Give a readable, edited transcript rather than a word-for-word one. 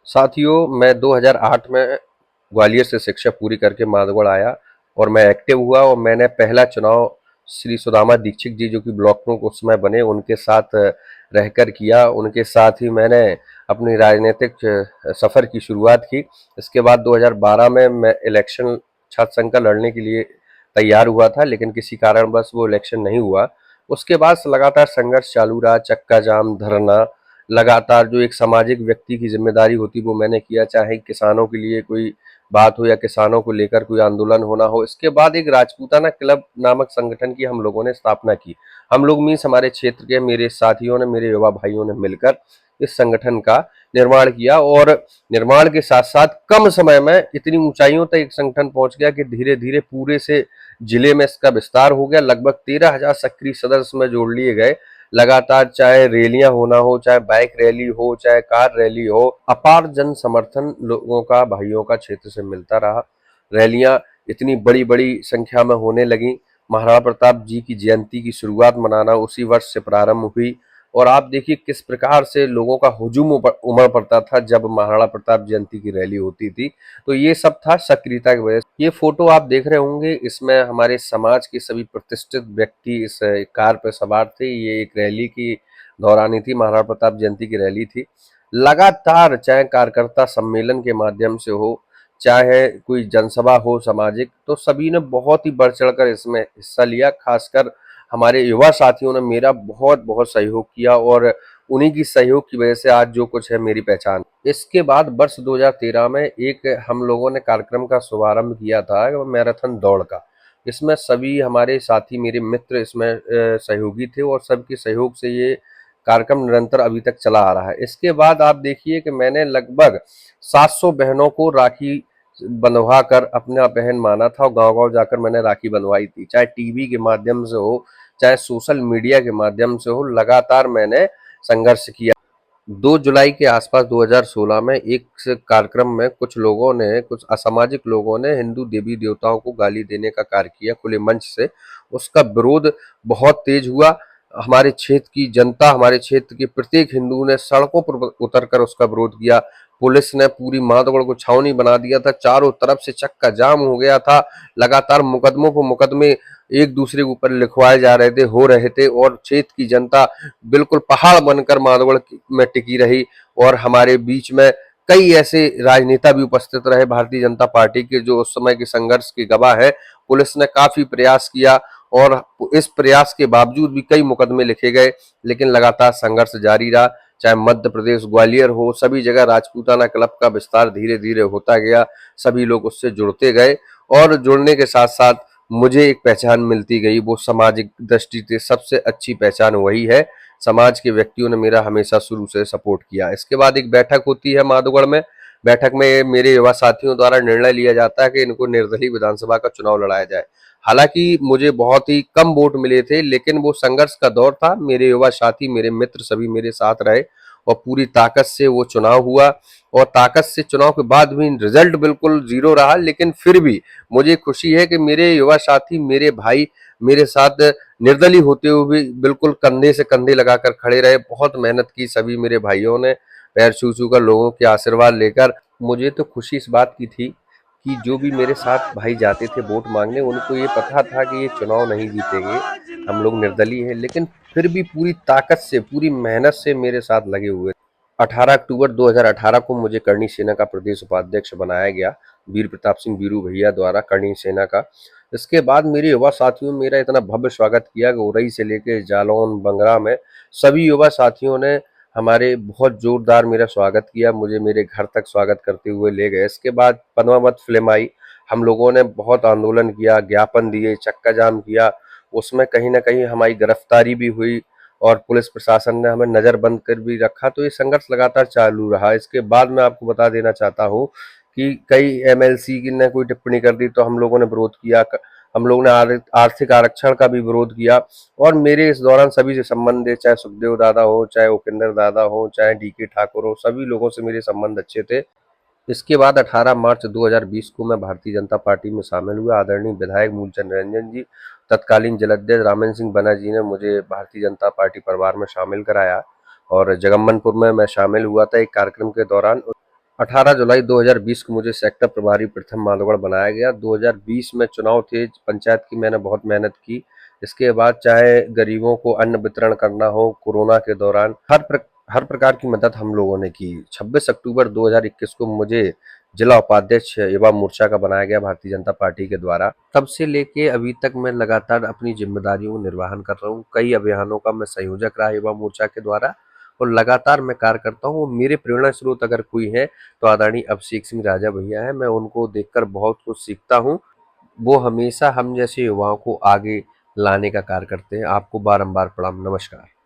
साथियों, मैं 2008 में ग्वालियर से शिक्षा पूरी करके माधोगढ़ आया और मैं एक्टिव हुआ और मैंने पहला चुनाव श्री सुदामा दीक्षित जी जो कि ब्लॉक प्रमुख उस समय बने उनके साथ रहकर किया। उनके साथ ही मैंने अपनी राजनीतिक सफ़र की शुरुआत की। इसके बाद 2012 में मैं इलेक्शन छात्र संघ का लड़ने के लिए तैयार हुआ था, लेकिन किसी कारणवश वो इलेक्शन नहीं हुआ। उसके बाद लगातार संघर्ष चालू रहा, चक्का जाम, धरना, लगातार जो एक सामाजिक व्यक्ति की जिम्मेदारी होती वो मैंने किया, चाहे किसानों के लिए कोई बात हो या किसानों को लेकर कोई आंदोलन होना हो। इसके बाद एक राजपूताना क्लब नामक संगठन की हम लोगों ने स्थापना की। हम लोग मीन्स हमारे क्षेत्र के मेरे साथियों ने, मेरे युवा भाइयों ने मिलकर इस संगठन का निर्माण किया और निर्माण के साथ साथ कम समय में इतनी ऊंचाइयों तक एक संगठन पहुंच गया कि धीरे धीरे पूरे से जिले में इसका विस्तार हो गया। लगभग 13,000 सक्रिय सदस्य में जोड़ लिए गए। लगातार चाहे रैलियां होना हो, चाहे बाइक रैली हो, चाहे कार रैली हो, अपार जन समर्थन लोगों का, भाइयों का क्षेत्र से मिलता रहा। रैलियां इतनी बड़ी बड़ी संख्या में होने लगी। महाराणा प्रताप जी की जयंती की शुरुआत मनाना उसी वर्ष से प्रारंभ हुई और आप देखिए किस प्रकार से लोगों का हुजूम उमड़ पड़ता था जब महाराणा प्रताप जयंती की रैली होती थी। तो ये सब था सक्रियता की वजह से। ये फोटो आप देख रहे होंगे, इसमें हमारे समाज के सभी प्रतिष्ठित व्यक्ति इस कार पर सवार थे। ये एक रैली की दौरान ही थी, महाराणा प्रताप जयंती की रैली थी। लगातार चाहे कार्यकर्ता सम्मेलन के माध्यम से हो, चाहे कोई जनसभा हो सामाजिक, तो सभी ने बहुत ही बढ़ चढ़कर इसमें हिस्सा लिया। खासकर हमारे युवा साथियों ने मेरा बहुत बहुत सहयोग किया और उन्हीं की सहयोग की वजह से आज जो कुछ है मेरी पहचान। इसके बाद वर्ष 2013 में एक हम लोगों ने कार्यक्रम का शुभारंभ किया था, मैराथन दौड़ का। इसमें सभी हमारे साथी, मेरे मित्र इसमें सहयोगी थे और सबके सहयोग से ये कार्यक्रम निरंतर अभी तक चला आ रहा है। इसके बाद आप देखिए कि मैंने लगभग 700 बहनों को राखी बंधवा कर अपना बहन माना था और गांव-गांव जाकर मैंने राखी बंधवाई थी। चाहे टीवी के माध्यम से हो, चाहे सोशल मीडिया के माध्यम से हो, लगातार मैंने संघर्ष किया। 2 जुलाई के आसपास 2016 में एक कार्यक्रम में कुछ लोगों ने, कुछ असामाजिक लोगों ने हिंदू देवी देवताओं को गाली देने का कार्य किया खुले मंच से। उसका विरोध बहुत तेज हुआ। हमारे क्षेत्र की जनता, हमारे क्षेत्र के प्रत्येक हिंदू ने सड़कों पर उतरकर उसका विरोध किया। पुलिस ने पूरी माधोगढ़ को छावनी बना दिया था, चारों तरफ से चक्का जाम हो गया था। लगातार मुकदमों पर मुकदमे एक दूसरे के ऊपर लिखवाए जा रहे थे, हो रहे थे और क्षेत्र की जनता बिल्कुल पहाड़ बनकर माधोगढ़ में टिकी रही। और हमारे बीच में कई ऐसे राजनेता भी उपस्थित रहे भारतीय जनता पार्टी के, जो उस समय के संघर्ष के गवाह है। पुलिस ने काफी प्रयास किया और इस प्रयास के बावजूद भी कई मुकदमे लिखे गए, लेकिन लगातार संघर्ष जारी रहा। चाहे मध्य प्रदेश ग्वालियर हो, सभी जगह राजपूताना क्लब का विस्तार धीरे धीरे होता गया। सभी लोग उससे जुड़ते गए और जुड़ने के साथ साथ मुझे एक पहचान मिलती गई। वो सामाजिक दृष्टि से सबसे अच्छी पहचान वही है। समाज के व्यक्तियों ने मेरा हमेशा शुरू से सपोर्ट किया। इसके बाद एक बैठक होती है माधोगढ़ में। बैठक में मेरे युवा साथियों द्वारा निर्णय लिया जाता है कि इनको निर्दलीय विधानसभा का चुनाव लड़ाया जाए। हालांकि मुझे बहुत ही कम वोट मिले थे, लेकिन वो संघर्ष का दौर था। मेरे युवा साथी, मेरे मित्र सभी मेरे साथ रहे और पूरी ताकत से वो चुनाव हुआ। और ताकत से चुनाव के बाद भी रिजल्ट बिल्कुल जीरो रहा, लेकिन फिर भी मुझे खुशी है कि मेरे युवा साथी, मेरे भाई मेरे साथ निर्दलीय होते हुए भी बिल्कुल कंधे से कंधे लगाकर खड़े रहे। बहुत मेहनत की सभी मेरे भाइयों ने, पैर छू छू कर लोगों के आशीर्वाद लेकर। मुझे तो खुशी इस बात की थी कि जो भी मेरे साथ भाई जाते थे वोट मांगने, उनको ये पता था कि ये चुनाव नहीं जीतेंगे, हम लोग निर्दलीय हैं, लेकिन फिर भी पूरी ताकत से, पूरी मेहनत से मेरे साथ लगे हुए। 18 अक्टूबर 2018 को मुझे करणी सेना का प्रदेश उपाध्यक्ष बनाया गया, वीर प्रताप सिंह वीरू भैया द्वारा, करणी सेना का। इसके बाद मेरे युवा साथियों ने मेरा इतना भव्य स्वागत किया कि उरई से लेकर जालौन, बंगरा में सभी युवा साथियों ने हमारे बहुत जोरदार मेरा स्वागत किया। मुझे मेरे घर तक स्वागत करते हुए ले गए। इसके बाद पद्मावत फिल्म आई। हम लोगों ने बहुत आंदोलन किया, ज्ञापन दिए, चक्का जाम किया। उसमें कहीं ना कहीं हमारी गिरफ्तारी भी हुई और पुलिस प्रशासन ने हमें नज़रबंद कर भी रखा। तो ये संघर्ष लगातार चालू रहा। इसके बाद मैं आपको बता देना चाहता हूँ कि कई एमएलसी ने कोई टिप्पणी कर दी तो हम लोगों ने विरोध किया। हम लोगों ने आर्थिक आरक्षण का भी विरोध किया। और मेरे इस दौरान सभी से संबंधित, चाहे सुखदेव दादा हो, चाहे उपेंद्र दादा हो, चाहे डीके ठाकुर हो, सभी लोगों से मेरे संबंध अच्छे थे। इसके बाद 18 मार्च 2020 को मैं भारतीय जनता पार्टी में शामिल हुआ। आदरणीय विधायक मूलचंद निरंजन जी, तत्कालीन जलाध्यक्ष रामेंद्र सिंह बना जी ने मुझे भारतीय जनता पार्टी परिवार में शामिल कराया और जगम्मनपुर में मैं शामिल हुआ था एक कार्यक्रम के दौरान। 18 जुलाई 2020 को मुझे सेक्टर प्रभारी प्रथम माधोगढ़ बनाया गया। 2020 में चुनाव थे पंचायत की, मैंने बहुत मेहनत की। इसके बाद चाहे गरीबों को अन्न वितरण करना हो, कोरोना के दौरान हर प्रकार की मदद हम लोगों ने की। 26 अक्टूबर 2021 को मुझे जिला उपाध्यक्ष युवा मोर्चा का बनाया गया भारतीय जनता पार्टी के द्वारा। तब से लेके अभी तक मैं लगातार अपनी जिम्मेदारियों को निर्वहन कर रहा हूँ। कई अभियानों का मैं संयोजक रहा युवा मोर्चा के द्वारा और लगातार मैं कार्य करता हूँ। मेरे प्रेरणा स्रोत अगर कोई है तो आदरणीय अभिषेक सिंह राजा भैया है। मैं उनको देखकर बहुत कुछ सीखता हूँ। वो हमेशा हम जैसे युवाओं को आगे लाने का कार्य करते हैं। आपको बारंबार प्रणाम। नमस्कार।